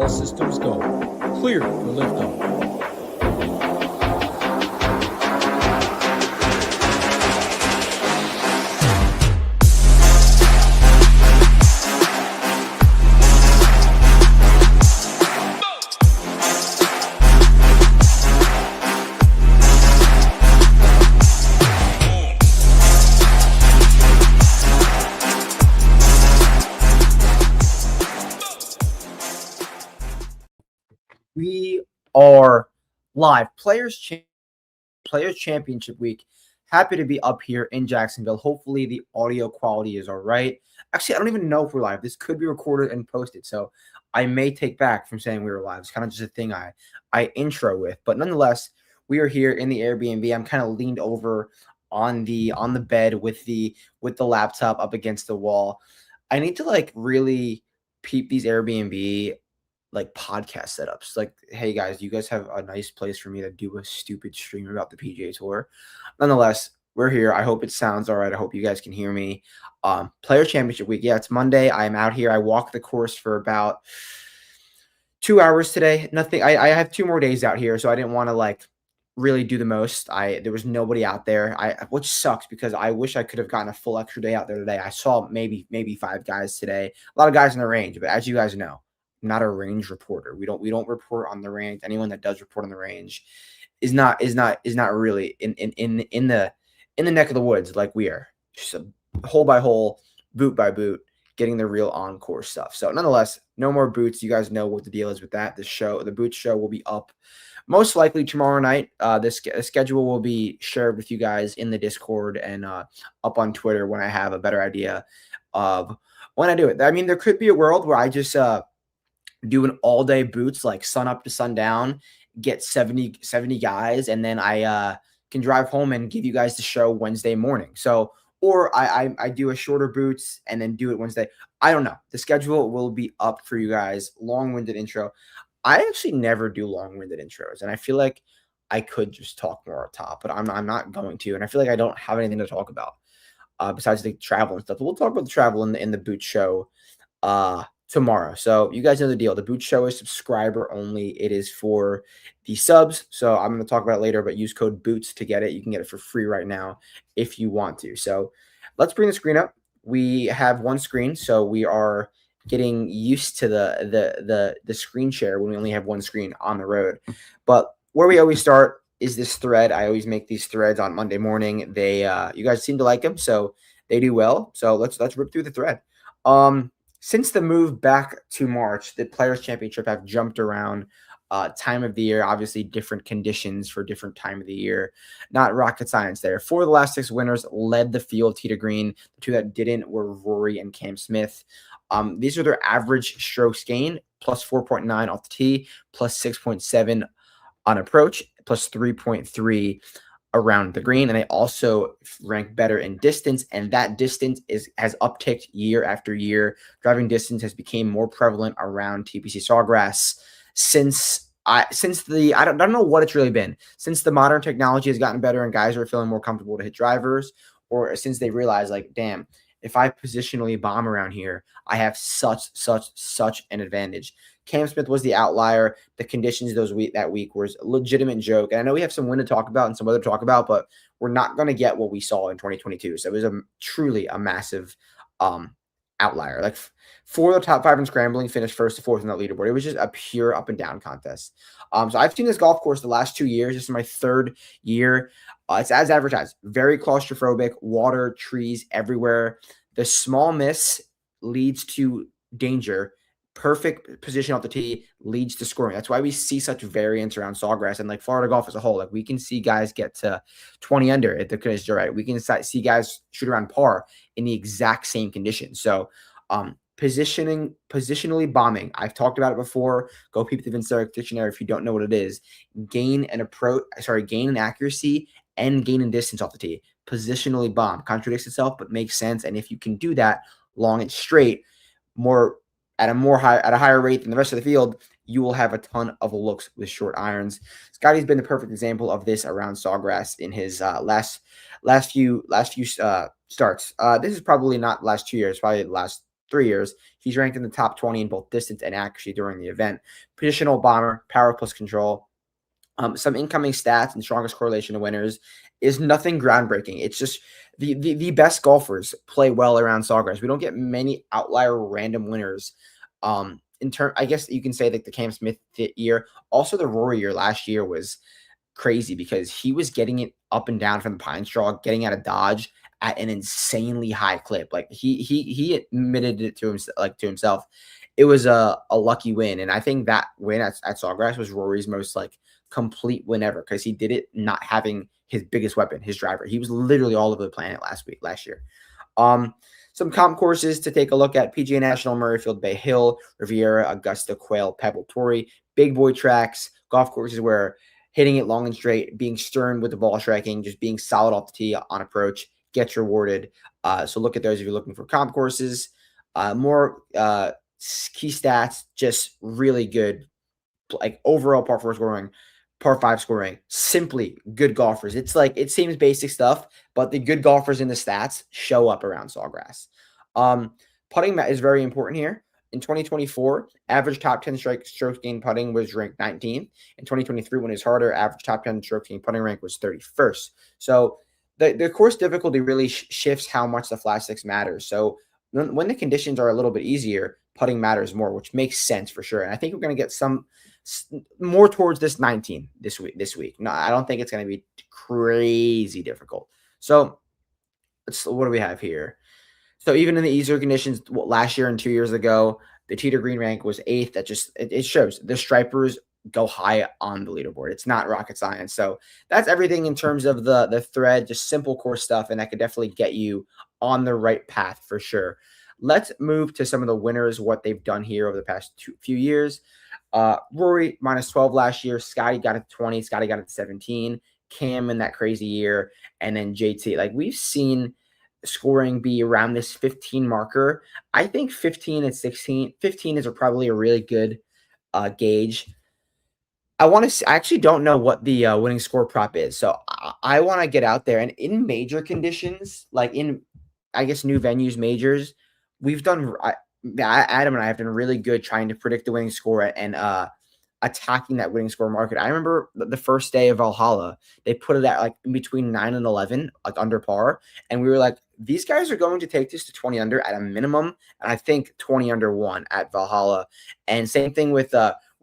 All systems go. Clear for liftoff. We are live. Players Championship Week. Happy to be up here in Jacksonville. Hopefully the audio quality is all right. Actually, I don't even know if we're live. This could be recorded and posted, so I may take back from saying we were live. It's kind of just a thing I intro with. But nonetheless, we are here in the Airbnb. I'm kind of leaned over on the bed with the laptop up against the wall. I need to really peep these Airbnb podcast setups. Hey guys, you guys have a nice place for me to do a stupid stream about the PGA Tour. Nonetheless, we're here. I hope it sounds all right. I hope you guys can hear me. Players Championship Week. Yeah, it's Monday. I'm out here. I walked the course for about 2 hours today. Nothing. I have 2 more days out here, so I didn't want to really do the most. There was nobody out there. Which sucks because I wish I could have gotten a full extra day out there today. I saw maybe 5 guys today. A lot of guys in the range, but as you guys know, I'm not a range reporter. We don't report on the range. Anyone that does report on the range is not really in the neck of the woods like we are. Just a hole by hole, boot by boot, getting the real on-course stuff. So nonetheless, no more boots. You guys know what the deal is with that. The boot show will be up most likely tomorrow night. The schedule will be shared with you guys in the Discord and up on Twitter when I have a better idea of when I do it. I mean, there could be a world where I just do an all-day boots, sun up to sundown, get 70 guys, and then I can drive home and give you guys the show Wednesday morning. So, or I do a shorter boots and then do it Wednesday. I don't know. The schedule will be up for you guys. Long-winded intro. I actually never do long-winded intros, and I feel like I could just talk more up top, but I'm not going to, and I feel like I don't have anything to talk about besides the travel and stuff. But we'll talk about the travel in the boot show tomorrow. So you guys know the deal. The boot show is subscriber only. It is for the subs. So I'm going to talk about it later, but use code BOOTS to get it. You can get it for free right now if you want to. So let's bring the screen up. We have one screen, so we are getting used to the screen share when we only have one screen on the road. But where we always start is this thread. I always make these threads on Monday morning. They you guys seem to like them, so they do well. So let's rip through the thread. Since the move back to March, the Players Championship have jumped around time of the year, obviously different conditions for different time of the year. Not rocket science there. 4 of the last 6 winners led the field tee to green. The 2 that didn't were Rory and Cam Smith. These are their average strokes gain, plus 4.9 off the tee, plus 6.7 on approach, plus 3.3 around the green, and they also rank better in distance, and that distance has upticked year after year. Driving distance has become more prevalent around TPC Sawgrass since I don't know what it's really been, since the modern technology has gotten better and guys are feeling more comfortable to hit drivers, or since they realize damn, if I positionally bomb around here, I have such an advantage. Cam Smith was the outlier. The conditions that week was a legitimate joke. And I know we have some wind to talk about and some weather to talk about, but we're not going to get what we saw in 2022. So it was truly a massive outlier. 4 of the top 5 in scrambling finished 1st to 4th in that leaderboard. It was just a pure up and down contest. So I've seen this golf course the last 2 years. This is my 3rd year. It's as advertised. Very claustrophobic, water, trees everywhere. The small miss leads to danger. Perfect position off the tee leads to scoring. That's why we see such variance around Sawgrass and Florida golf as a whole. We can see guys get to 20 under at the conditions are right. We can see guys shoot around par in the exact same conditions. So positionally bombing. I've talked about it before. Go peep the Vince Eric dictionary if you don't know what it is. Gain in accuracy and gain in distance off the tee. Positionally bomb. Contradicts itself, but makes sense. And if you can do that long and straight, at a higher rate than the rest of the field, you will have a ton of looks with short irons. Scotty's been the perfect example of this around Sawgrass in his last few starts. This is probably not last 2 years, probably the last 3 years. He's ranked in the top 20 in both distance and accuracy during the event. Positional bomber, power plus control. Some incoming stats and strongest correlation to winners is nothing groundbreaking. It's just the best golfers play well around Sawgrass. We don't get many outlier random winners. I guess you can say that the Cam Smith year, also the Rory year last year was crazy because he was getting it up and down from the pine straw, getting out of dodge at an insanely high clip. Like he admitted it to himself. It was a lucky win, and I think that win at Sawgrass was Rory's most complete win ever because he did it not having his biggest weapon, his driver. He was literally all over the planet last year. Some comp courses to take a look at: PGA National, Murrayfield, Bay Hill, Riviera, Augusta, Quail, Pebble, Torrey. Big boy tracks, golf courses where hitting it long and straight, being stern with the ball striking, just being solid off the tee on approach gets rewarded. So look at those if you're looking for comp courses. More key stats, just really good, overall par 4 scoring, par 5 scoring, simply good golfers. It's it seems basic stuff, but the good golfers in the stats show up around Sawgrass. Putting is very important here. In 2024, average top 10 strokes gained putting was ranked 19th. In 2023, when it was harder, average top 10 strokes gained putting rank was 31st. So the course difficulty really shifts how much the flat six matters. So when the conditions are a little bit easier, putting matters more, which makes sense for sure. And I think we're going to get some more towards this 19 this week. No, I don't think it's going to be crazy difficult. So what do we have here? So even in the easier conditions, last year and 2 years ago, the tee to green rank was 8th. That just it shows the stripers go high on the leaderboard. It's not rocket science. So that's everything in terms of the thread, just simple course stuff, and that could definitely get you on the right path for sure. Let's move to some of the winners, what they've done here over the past few years. Rory minus 12 last year. Scotty got it to 20. Scotty got it to 17. Cam in that crazy year. And then JT. We've seen scoring be around this 15 marker. I think 15 and 16. 15 is probably a really good gauge. I actually don't know what the winning score prop is. So I want to get out there. And in major conditions, in, I guess, new venues, majors, we've done Adam and I have done really good trying to predict the winning score and attacking that winning score market. I remember the first day of Valhalla, they put it at in between 9 and 11, under par. And we were like, these guys are going to take this to 20 under at a minimum. And I think 20 under 1 at Valhalla. And same thing with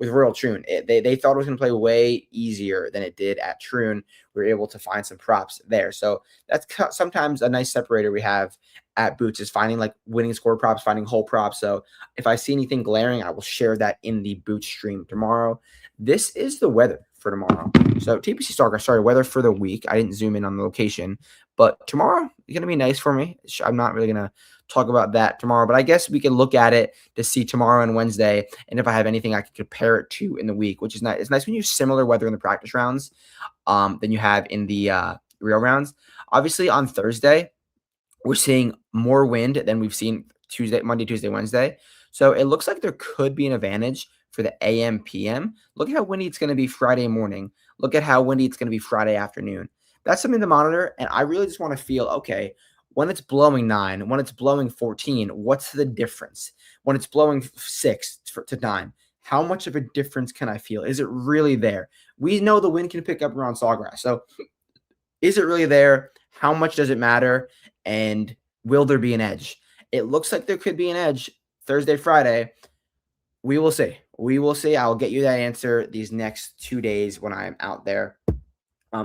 Royal Troon. They thought it was going to play way easier than it did at Troon. We were able to find some props there. So that's sometimes a nice separator we have at Boots, is finding winning score props, finding hole props. So if I see anything glaring, I will share that in the Boots stream tomorrow. This is the weather for tomorrow. So TPC Sawgrass, sorry, weather for the week. I didn't zoom in on the location, but tomorrow is going to be nice for me. I'm not really going to talk about that tomorrow, but I guess we can look at it to see tomorrow and Wednesday, and if I have anything I can compare it to in the week, which is nice. It's nice when you have similar weather in the practice rounds than you have in the real rounds. Obviously, on Thursday, we're seeing more wind than we've seen Monday, Tuesday, Wednesday. So it looks like there could be an advantage for the AM, PM. Look at how windy it's going to be Friday morning. Look at how windy it's going to be Friday afternoon. That's something to monitor, and I really just want to feel, okay, when it's blowing 9, when it's blowing 14, what's the difference? When it's blowing 6 to 9, how much of a difference can I feel? Is it really there? We know the wind can pick up around Sawgrass. So is it really there? How much does it matter? And will there be an edge? It looks like there could be an edge Thursday, Friday. We will see. We will see. I'll get you that answer these next 2 days when I'm out there.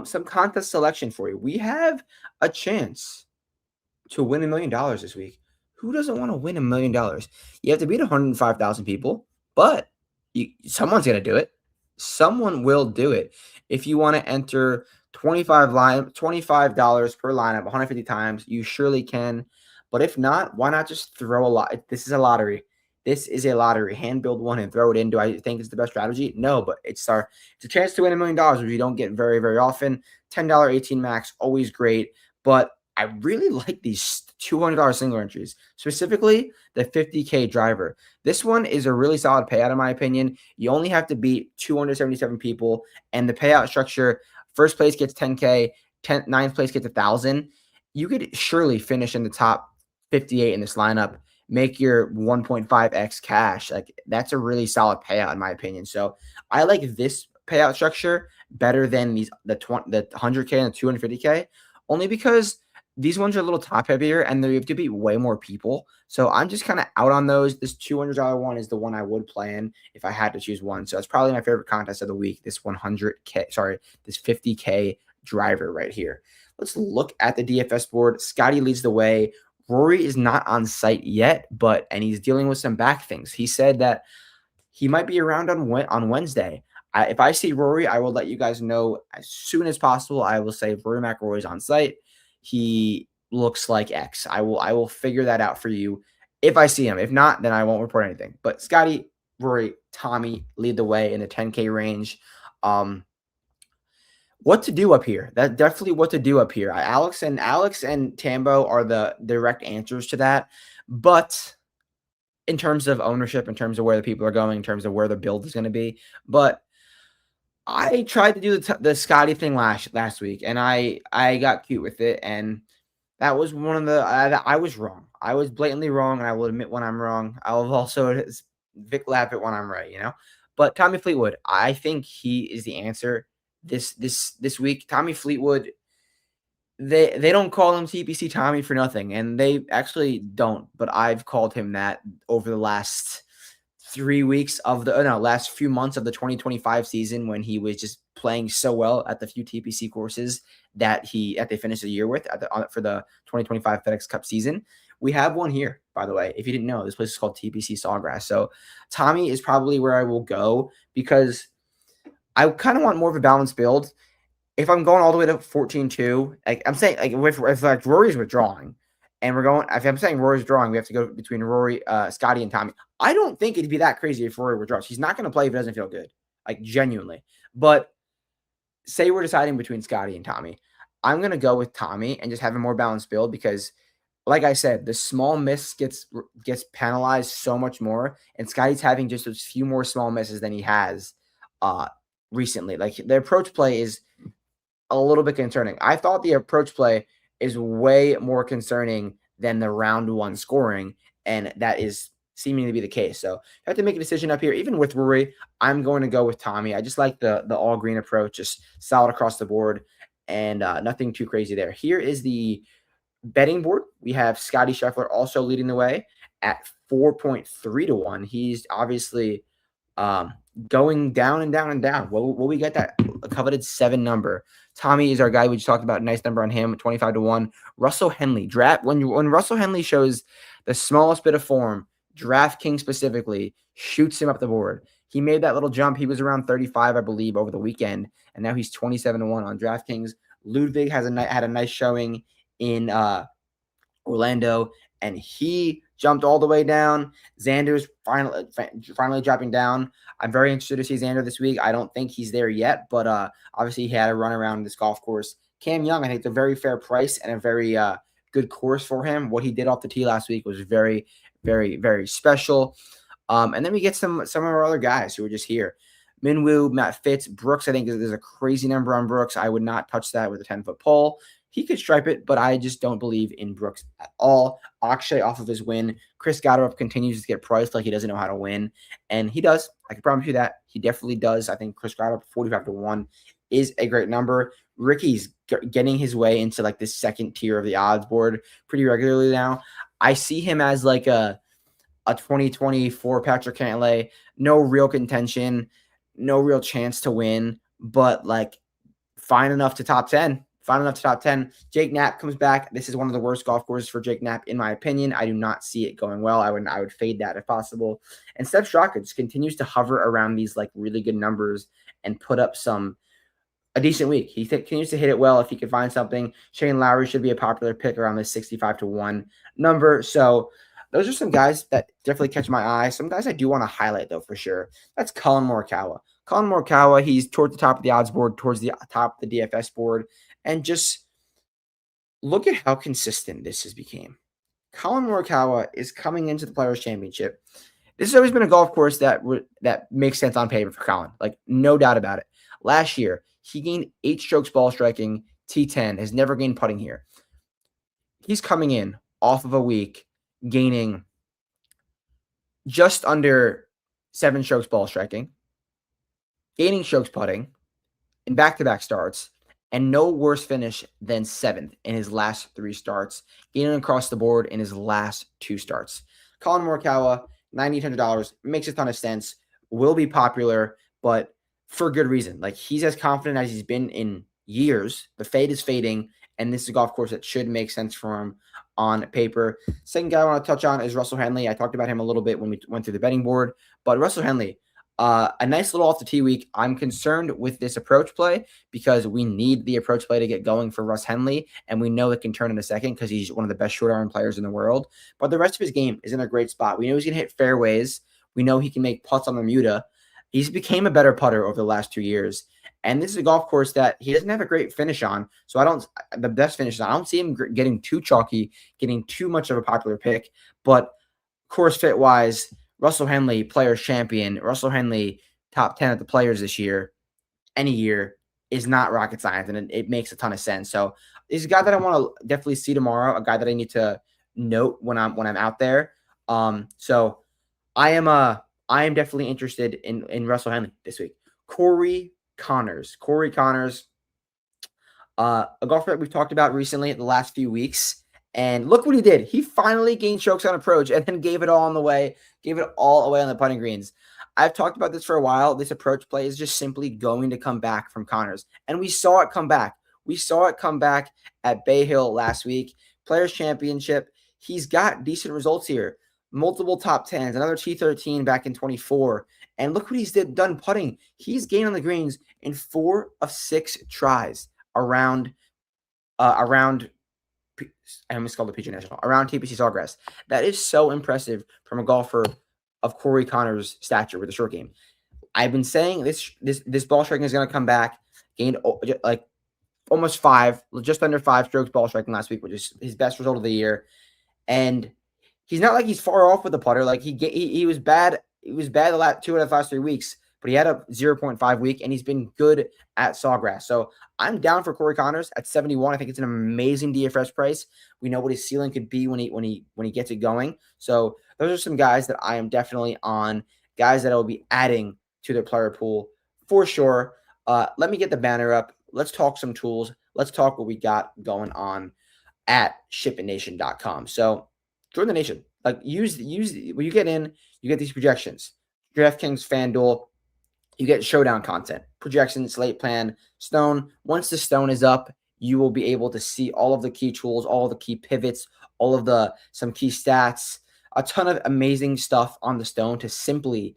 Some contest selection for you. We have a chance to win $1 million this week. Who doesn't want to win $1 million? You have to beat 105,000 people, but someone's going to do it. Someone will do it. If you want to enter $25 per lineup 150 times, you surely can. But if not, why not just throw a lot? This is a lottery. This is a lottery. Hand build one and throw it in. Do I think it's the best strategy? No, but it's a chance to win $1 million, which you don't get very, very often. $10 18 max, always great. But I really like these $200 single entries, specifically the 50K driver. This one is a really solid payout, in my opinion. You only have to beat 277 people, and the payout structure, first place gets 10K, ninth place gets 1,000. You could surely finish in the top 58 in this lineup make your 1.5x cash. Like that's a really solid payout in my opinion. So I like this payout structure better than the 100K and the 250K, only because these ones are a little top heavier and they have to beat way more people. So I'm just kind of out on those. This $200 one is the one I would play in if I had to choose one. So it's probably my favorite contest of the week. This 50K driver right here. Let's look at the DFS board. Scotty leads the way. Rory is not on site yet, and he's dealing with some back things. He said that he might be around on Wednesday. If I see Rory, I will let you guys know as soon as possible. I will say Rory McIlroy is on site. He looks like X. I will figure that out for you if I see him. If not, then I won't report anything. But Scotty, Rory, Tommy lead the way in the 10K range. What to do up here? That's definitely what to do up here. Alex and Tambo are the direct answers to that. But in terms of ownership, in terms of where the people are going, in terms of where the build is going to be. But I tried to do the Scotty thing last week, and I got cute with it, and that was one of the I was wrong. I was blatantly wrong, and I will admit when I'm wrong. I will also Vic laugh it when I'm right, But Tommy Fleetwood, I think he is the answer this week. Tommy Fleetwood, they don't call him TPC Tommy for nothing, and they actually don't. But I've called him that over the last last few months of the 2025 season when he was just playing so well at the few TPC courses that they finished the year with for the 2025 FedEx Cup season. We have one here, by the way. If you didn't know, this place is called TPC Sawgrass. So Tommy is probably where I will go because I kind of want more of a balanced build. If I'm going all the way to 14-2, like I'm saying, like if like Rory's withdrawing, and if I'm saying Rory's drawing, we have to go between Rory, Scotty, and Tommy. I don't think it'd be that crazy if Rory withdraws. He's not going to play if it doesn't feel good, like genuinely. But say we're deciding between Scotty and Tommy, I'm going to go with Tommy and just have a more balanced build because, like I said, the small miss gets penalized so much more, and Scotty's having just a few more small misses than he has recently. Like the approach play is a little bit concerning. I thought the approach play is way more concerning than the round one scoring, and that is seeming to be the case. So I have to make a decision up here. Even with Rory, I'm going to go with Tommy. I just like the all green approach, just solid across the board, and nothing too crazy there. Here is the betting board. We have Scotty Scheffler also leading the way at 4.3 to 1. He's obviously going down and down and down. Will we get that coveted 7 number? Tommy is our guy. We just talked about. Nice number on him, 25 to 1. Russell Henley. When Russell Henley shows the smallest bit of form, DraftKings specifically shoots him up the board. He made that little jump. He was around 35, I believe, over the weekend, and now he's 27 to 1 on DraftKings. Ludvig had a nice showing in Orlando, and he jumped all the way down. Xander's finally dropping down. I'm very interested to see Xander this week. I don't think he's there yet, but obviously he had a run around this golf course. Cam Young, I think it's a very fair price and a very good course for him. What he did off the tee last week was very, very, very special. And then we get some of our other guys who are just here. Minwoo, Matt Fitz, Brooks. I think there's a crazy number on Brooks. I would not touch that with a 10-foot pole. He could stripe it, but I just don't believe in Brooks at all. Akshay off of his win. Chris Goddard continues to get priced like he doesn't know how to win, and he does. I can promise you that. He definitely does. I think Chris Goddard, 45 to 1, is a great number. Ricky's getting his way into like the second tier of the odds board pretty regularly now. I see him as like a 2024 Patrick Cantlay. No real contention, no real chance to win, but like fine enough to top 10. Jake Knapp comes back. This is one of the worst golf courses for Jake Knapp, in my opinion. I do not see it going well. I would fade that if possible. And Steph Straka just continues to hover around these like really good numbers and put up a decent week. He continues to hit it well if he can find something. Shane Lowry should be a popular pick around this 65 to 1 number. So those are some guys that definitely catch my eye. Some guys I do want to highlight, though, for sure. That's Collin Morikawa. Collin Morikawa, he's towards the top of the odds board, towards the top of the DFS board. And just look at how consistent this has become. Collin Morikawa is coming into the Players Championship. This has always been a golf course that makes sense on paper for Collin. Like, no doubt about it. Last year, he gained 8 strokes ball striking, T10, has never gained putting here. He's coming in off of a week, gaining just under 7 strokes ball striking, gaining strokes putting in back-to-back starts, and no worse finish than 7th in his last 3 starts, gaining across the board in his last 2 starts. Collin Morikawa, $9,800, makes a ton of sense, will be popular, but for good reason. Like, he's as confident as he's been in years. The fade is fading, and this is a golf course that should make sense for him on paper. Second guy I want to touch on is Russell Henley. I talked about him a little bit when we went through the betting board, but Russell Henley, a nice little off the tee week. I'm concerned with this approach play because we need the approach play to get going for Russ Henley, and we know it can turn in a second because he's one of the best short iron players in the world. But the rest of his game is in a great spot. We know he's going to hit fairways. We know he can make putts on the Bermuda. He's became a better putter over the last 2 years. And this is a golf course that he doesn't have a great finish on. So the best finish, I don't see him getting too chalky, getting too much of a popular pick. But course fit wise, Russell Henley, Players Champion, Russell Henley, top 10 at the Players this year, any year, is not rocket science, and it makes a ton of sense. So he's a guy that I want to definitely see tomorrow, a guy that I need to note when I'm out there. So I am definitely interested in Russell Henley this week. Corey Connors, a golfer that we've talked about recently in the last few weeks. And look what he did. He finally gained strokes on approach and then gave it all away on the putting greens. I've talked about this for a while. This approach play is just simply going to come back from Connors. And we saw it come back. We saw it come back at Bay Hill last week. Players Championship. He's got decent results here. Multiple top 10s, another T13 back in 24. And look what he's done putting. He's gained on the greens in 4 of 6 tries around I almost called the PGA National, around TPC Sawgrass. That is so impressive from a golfer of Corey Connors' stature with the short game. I've been saying this ball striking is going to come back. Gained like almost 5, just under 5 strokes ball striking last week, which is his best result of the year. And he's not like he's far off with the putter. Like he was bad. He was bad the last 2 out of the last 3 weeks, but he had a 0.5 week, and he's been good at Sawgrass. So I'm down for Corey Connors at 71. I think it's an amazing DFS price. We know what his ceiling could be when he gets it going. So those are some guys that I am definitely on, guys that I will be adding to their player pool for sure. Let me get the banner up. Let's talk some tools. Let's talk what we got going on at shipitnation.com. So join the nation. Like use when you get in, you get these projections. DraftKings, FanDuel, you get showdown content, projections, slate plan, stone. Once the stone is up, you will be able to see all of the key tools, all of the key pivots, all of some key stats, a ton of amazing stuff on the stone to simply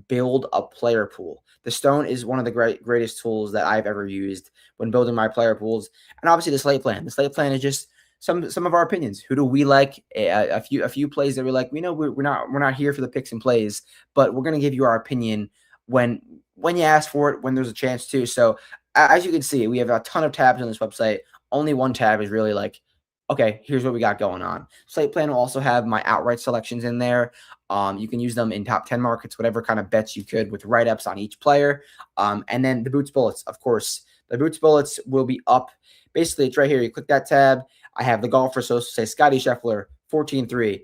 build a player pool. The stone is one of the greatest tools that I've ever used when building my player pools. And obviously the slate plan. The slate plan is just some of our opinions. Who do we like? A few plays that we like. We know we're not here for the picks and plays, but we're gonna give you our opinion when you ask for it, when there's a chance to. So as you can see, we have a ton of tabs on this website. Only one tab is really like, okay, here's what we got going on. Slate plan will also have my outright selections in there. You can use them in top 10 markets, whatever kind of bets you could with write-ups on each player. And then the Boots Bullets, of course. The Boots Bullets will be up. Basically, it's right here. You click that tab. I have the golfer, so say Scotty Scheffler, 14-3,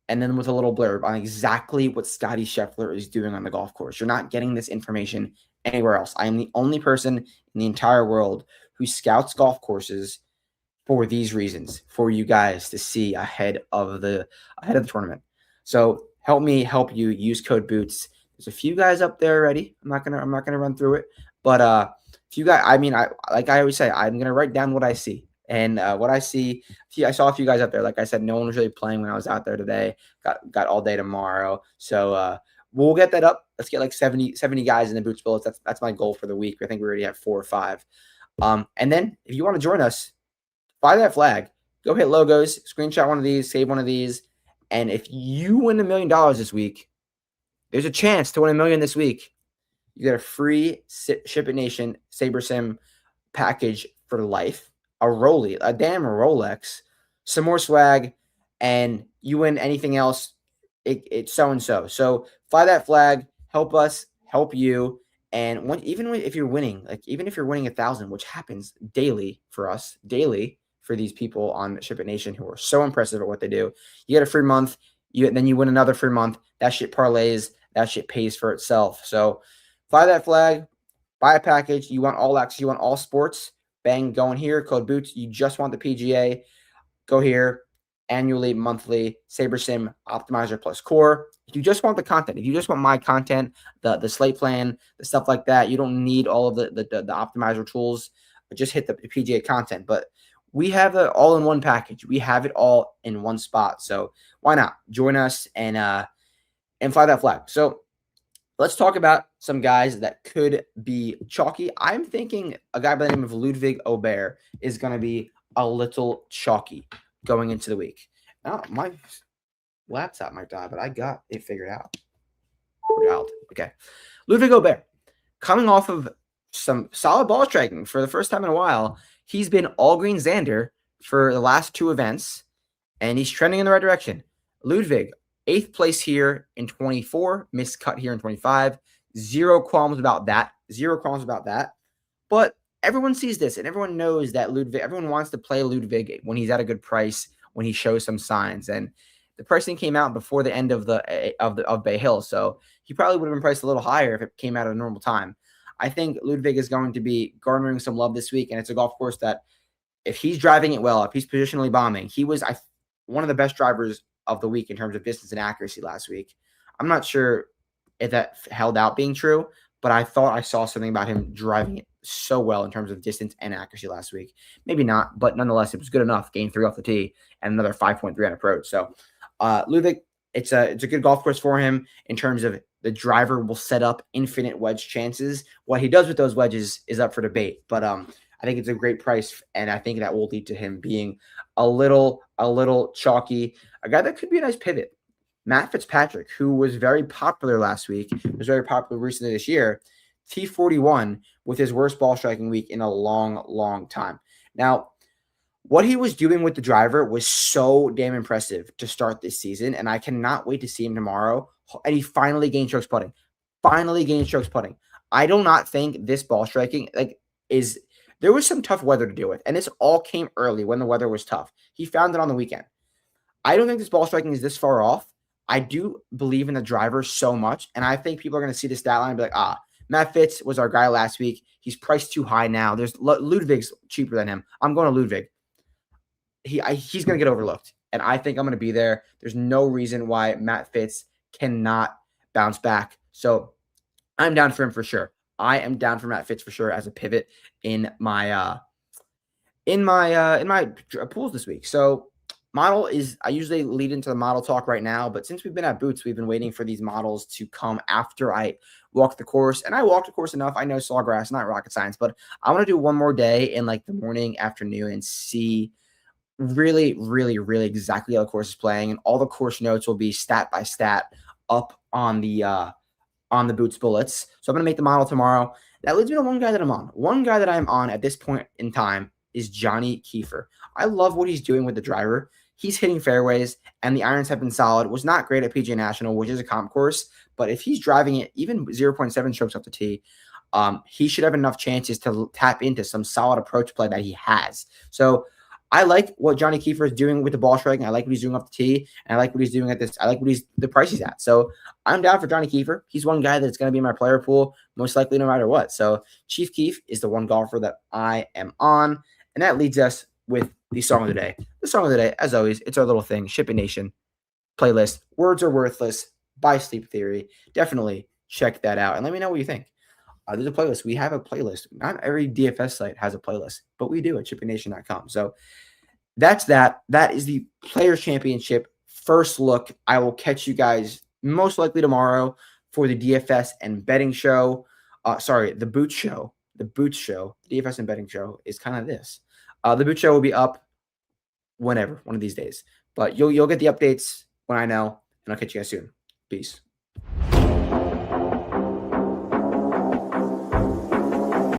and then with a little blurb on exactly what Scotty Scheffler is doing on the golf course. You're not getting this information anywhere else. I am the only person in the entire world who scouts golf courses for these reasons, for you guys to see ahead of the tournament. So help me help you. Use code BOOTS. There's a few guys up there already. I'm not gonna run through it, but if you guys, like I always say, I'm gonna write down what I see. And what I see, I saw a few guys up there. Like I said, no one was really playing when I was out there today. Got all day tomorrow. So we'll get that up. Let's get like 70 guys in the Boots Bullets. That's my goal for the week. I think we already have 4 or 5. And then if you want to join us, buy that flag. Go hit logos, screenshot one of these, save one of these. And if you win $1 million this week, there's a chance to win $1 million this week. You get a free Ship It Nation Saber Sim package for life. A damn Rolex, some more swag, and you win anything else, it's so-and-so. So fly that flag, help us, help you, and even if you're winning 1,000, which happens daily for us, for these people on Ship It Nation who are so impressive at what they do, you get a free month. Then you win another free month. That shit parlays. That shit pays for itself. So fly that flag, buy a package. You want all access. You want all sports. Bang, going here. Code Boots. You just want the PGA. Go here. Annually, monthly, SaberSim, Optimizer plus Core. If you just want the content, if you just want my content, the slate plan, the stuff like that, you don't need all of the Optimizer tools. Just hit the PGA content. But we have it all in one package. We have it all in one spot. So why not join us and fly that flag? So let's talk about some guys that could be chalky. I'm thinking a guy by the name of Ludvig Aberg is going to be a little chalky going into the week. Now, my laptop might die, but I got it figured out. Okay. Ludvig Aberg, coming off of some solid ball striking for the first time in a while. He's been all green Xander for the last 2 events, and he's trending in the right direction. Ludvig, 8th place here in 24, missed cut here in 25. Zero qualms about that. But everyone sees this, and everyone knows that everyone wants to play Ludvig when he's at a good price, when he shows some signs. And the pricing came out before the end of Bay Hill, so he probably would have been priced a little higher if it came out at a normal time. I think Ludvig is going to be garnering some love this week, and it's a golf course that if he's driving it well, if he's positionally bombing, he was one of the best drivers of the week in terms of distance and accuracy last week. I'm not sure if that held out being true, but I thought I saw something about him driving it so well in terms of distance and accuracy last week. Maybe not, but nonetheless, it was good enough. Gained 3 off the tee and another 5.3 on approach. So Ludvig, it's a good golf course for him in terms of the driver will set up infinite wedge chances. What he does with those wedges is up for debate, but I think it's a great price, and I think that will lead to him being a little chalky. A guy that could be a nice pivot, Matt Fitzpatrick, who was very popular last week, was very popular recently this year. T41 with his worst ball striking week in a long time. Now, what he was doing with the driver was so damn impressive to start this season, and I cannot wait to see him tomorrow. And he finally gained strokes putting. I do not think this ball striking there was some tough weather to deal with, and this all came early when the weather was tough. He found it on the weekend. I don't think this ball striking is this far off. I do believe in the driver so much, and I think people are going to see the stat line and be like, Matt Fitz was our guy last week. He's priced too high now. Ludvig's cheaper than him. I'm going to Ludvig. He's going to get overlooked, and I think I'm going to be there. There's no reason why Matt Fitz cannot bounce back. So I'm down for him for sure. I am down for Matt Fitz for sure as a pivot in my pools this week. So I usually lead into the model talk right now, but since we've been at Boots, we've been waiting for these models to come after I walk the course, and I walked the course enough. I know Sawgrass, not rocket science, but I want to do one more day in like the morning, afternoon, and see really exactly how the course is playing, and all the course notes will be stat by stat up on the Boots bullets. So I'm going to make the model tomorrow. That leads me to one guy that I'm on. One guy that I'm on at this point in time is Johnny Keefer. I love what he's doing with the driver. He's hitting fairways, and the irons have been solid. Was not great at PGA National, which is a comp course, but if he's driving it even 0.7 strokes off the tee, he should have enough chances to tap into some solid approach play that he has. So I like what Johnny Keefer is doing with the ball striking. I like what he's doing off the tee, and I like what he's doing at this. I like the price he's at. So I'm down for Johnny Keefer. He's one guy that's going to be in my player pool, most likely no matter what. So Chief Keef is the one golfer that I am on, and that leads us with the song of the day. The song of the day, as always, it's our little thing, Shipping Nation playlist. Words Are Worthless by Sleep Theory. Definitely check that out, and let me know what you think. There's a playlist. We have a playlist. Not every DFS site has a playlist, but we do at shippingnation.com. So that's that. That is the Players Championship first look. I will catch you guys most likely tomorrow for the DFS and betting show. The Boots show. The Boots show. The DFS and betting show is kind of this. The Boots show will be up whenever, one of these days. But you'll get the updates when I know, and I'll catch you guys soon. Peace.